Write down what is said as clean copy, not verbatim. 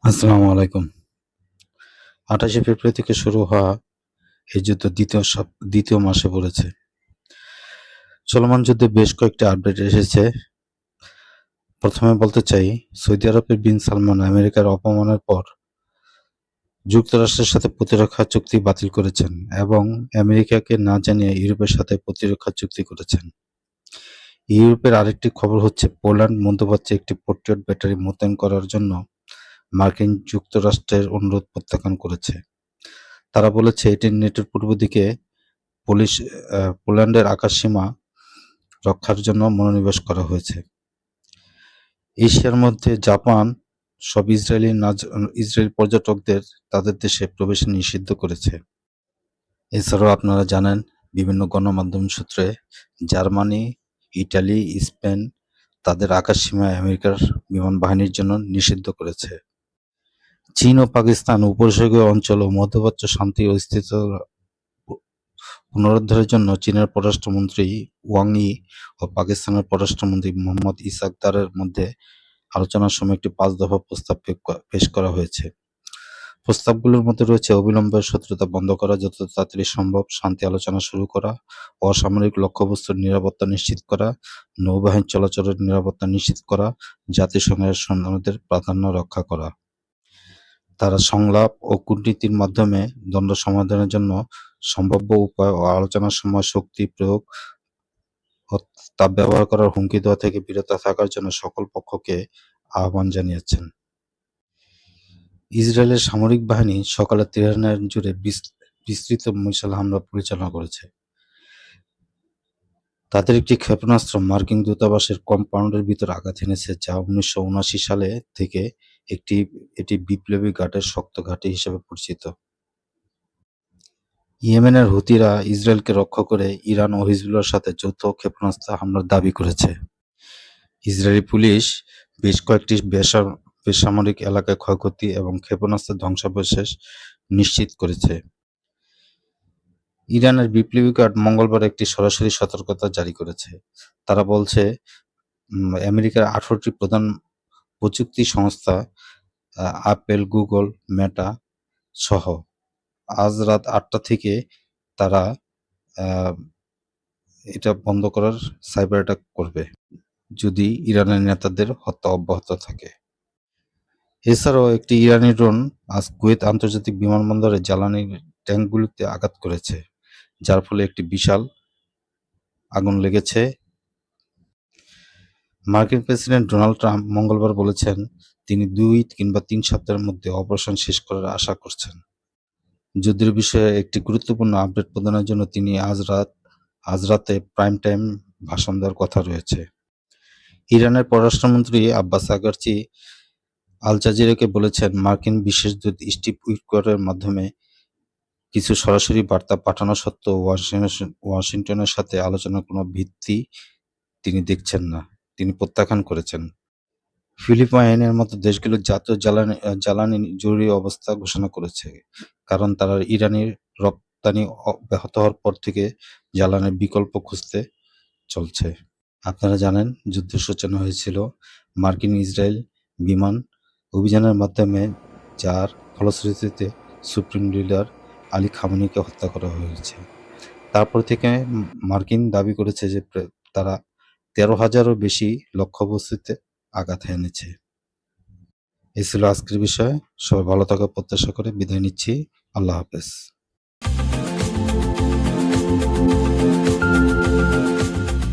আসসালামু আলাইকুম। ২৮শে ফেব্রুয়ারি থেকে শুরু হওয়া এই যুদ্ধ দ্বিতীয় মাসে পড়েছে। চলমান যুদ্ধে বেশ কয়েকটি আপডেট এসেছে। প্রথমে বলতে চাই, সৌদি আরবের বিন সালমান আমেরিকার অপমানের পর যুক্তরাষ্ট্রের সাথে প্রতিরক্ষা চুক্তি বাতিল করেছেন এবং আমেরিকাকে না জানিয়ে ইউরোপের সাথে প্রতিরক্ষা চুক্তি করেছেন। ইউরোপের আরেকটি খবর হচ্ছে, পোল্যান্ড মধ্যপ্রাচ্যে একটি পেট্রিয়ট ব্যাটারি মোতায়েন করার জন্য মার্কিন যুক্তরাষ্ট্রের অনুরোধ প্রত্যাখ্যান করেছে। তারা বলেছে এটি নেটোর পূর্ব দিকে পোল্যান্ডের আকাশসীমা রক্ষার জন্য মনোনিবেশ করা হয়েছে। এশিয়ার মধ্যে জাপান সব ইসরায়েলি পর্যটকদের তাদের দেশে প্রবেশ নিষিদ্ধ করেছে। এছাড়াও আপনারা জানেন, বিভিন্ন গণমাধ্যম সূত্রে জার্মানি, ইটালি, স্পেন তাদের আকাশসীমায় আমেরিকার বিমান বাহিনীর জন্য নিষিদ্ধ করেছে। চীন ও পাকিস্তান উপসাগরীয় অঞ্চল ও মধ্যপ্রাচ্য শান্তি ও স্থিরতা পুনরুদ্ধারের জন্য চীনের পররাষ্ট্রমন্ত্রী ওয়াং ই ও পাকিস্তানের পররাষ্ট্রমন্ত্রী মোহাম্মদ ইসহাক দারের মধ্যে আলোচনার সময় একটি ৫ দফা প্রস্তাব পেশ করা হয়েছে। প্রস্তাবগুলোর মধ্যে রয়েছে অবিলম্বে শত্রুতা বন্ধ করা, যত তাড়াতাড়ি সম্ভব শান্তি আলোচনা শুরু করা, অসামরিক লক্ষ্যবস্তুর নিরাপত্তা নিশ্চিত করা, নৌবাহিনী চলাচলের নিরাপত্তা নিশ্চিত করা, জাতিসংঘের সনদের প্রাধান্য রক্ষা করা। তারা সংলাপ ও কূটনীতির মাধ্যমে দ্বন্দ্ব সমাধানের জন্য সম্ভাব্য উপায় ও আলোচনার সময় শক্তি প্রয়োগ ও তা ব্যবহার করার হুমকি দেওয়া থেকে বিরত থাকার জন্য সকল পক্ষকে আহ্বান জানিয়েছেন। ইসরায়েলের সামরিক বাহিনী সকালে তেহরান জুড়ে বিস্তৃত মিসাইল হামলা পরিচালনা করেছে। তাদের একটি ক্ষেপণাস্ত্র মার্কিন দূতাবাসের কম্পাউন্ডের ভিতর আঘাত এনেছে, যা ১৯৭৯ সালে থেকে এটি বিপ্লবী ঘাটের শক্ত ঘাঁটি হিসেবে পরিচিত। ইয়েমেনের হুথিরা ইসরায়েলকে রক্ষা করে ইরান ও হিজবুল্লাহর সাথে যৌথ ক্ষেপণাস্ত্র হামলার দাবি করেছে। ইসরায়েলি পুলিশ বেশ কয়েকটি বেসামরিক এলাকায় ক্ষয়ক্ষতি এবং ক্ষেপণাস্ত্রের ধ্বংসাবশেষ নিশ্চিত করেছে। ইরানের বিপ্লবী গার্ড মঙ্গলবার একটি সরাসরি সতর্কতা জারি করেছে। তারা বলছে, আমেরিকার ১৮টি প্রধান প্রযুক্তি সংস্থা আপেল, গুগল, মেটা সহ আজ রাত ৮টা থেকে তারা এটা বন্ধ করার সাইবার অ্যাটাক করবে যদি ইরানের নেতাদের হত্যা অব্যাহত থাকে। এছাড়াও একটি ইরানি ড্রোন আজ কুয়েত আন্তর্জাতিক বিমানবন্দরে জ্বালানি ট্যাঙ্কগুলিতে আঘাত করেছে, যার ফলে একটি বিশাল আগুন লেগেছে। মার্কিন প্রেসিডেন্ট ডোনাল্ড ট্রাম্প মঙ্গলবার বলেছেন, তিনি ২ কিংবা ৩ সপ্তাহের মধ্যে অপারেশন শেষ করার আশা করছেন। যুদ্ধের বিষয়ে একটি গুরুত্বপূর্ণ আপডেট প্রদানের জন্য তিনি আজ রাতে প্রাইম টাইম ভাষণ দেওয়ার কথা রয়েছে। ইরানের পররাষ্ট্রমন্ত্রী আব্বাস আরাগচি আল জাজিরাকে বলেছেন, মার্কিন বিশেষ দূত স্টিভ উইটকফের মাধ্যমে কিছু সরাসরি বার্তা পাঠানো সত্ত্বেও ওয়াশিংটনের সাথে আলোচনার কোনো ভিত্তি তিনি দেখছেন না, তিনি প্রত্যাখ্যান করেছেন। ফিলিপাইনের মতো দেশগুলো জাতীয় জ্বালানি জরুরি অবস্থা ঘোষণা করেছে, কারণ তারা ইরানের রপ্তানি ব্যাহত হওয়ার পর থেকে জ্বালানির বিকল্প খুঁজতে চলছে। আপনারা জানেন, যুদ্ধের সূচনা হয়েছিল মার্কিন ইসরায়েল বিমান অভিযানের মাধ্যমে, যার ফলশ্রুতিতে সুপ্রিম লিডার আলী খামেনিকে হত্যা করা হয়েছে। তারপর থেকে মার্কিন দাবি করেছে যে তারা ১৩,০০০-এরও বেশি লক্ষ্যবস্তুতে আঘাত এনেছে। এই ছিল আজকের বিষয়। সবাই ভালো থাকার প্রত্যাশা করে বিদায় নিচ্ছি। আল্লাহ হাফেজ।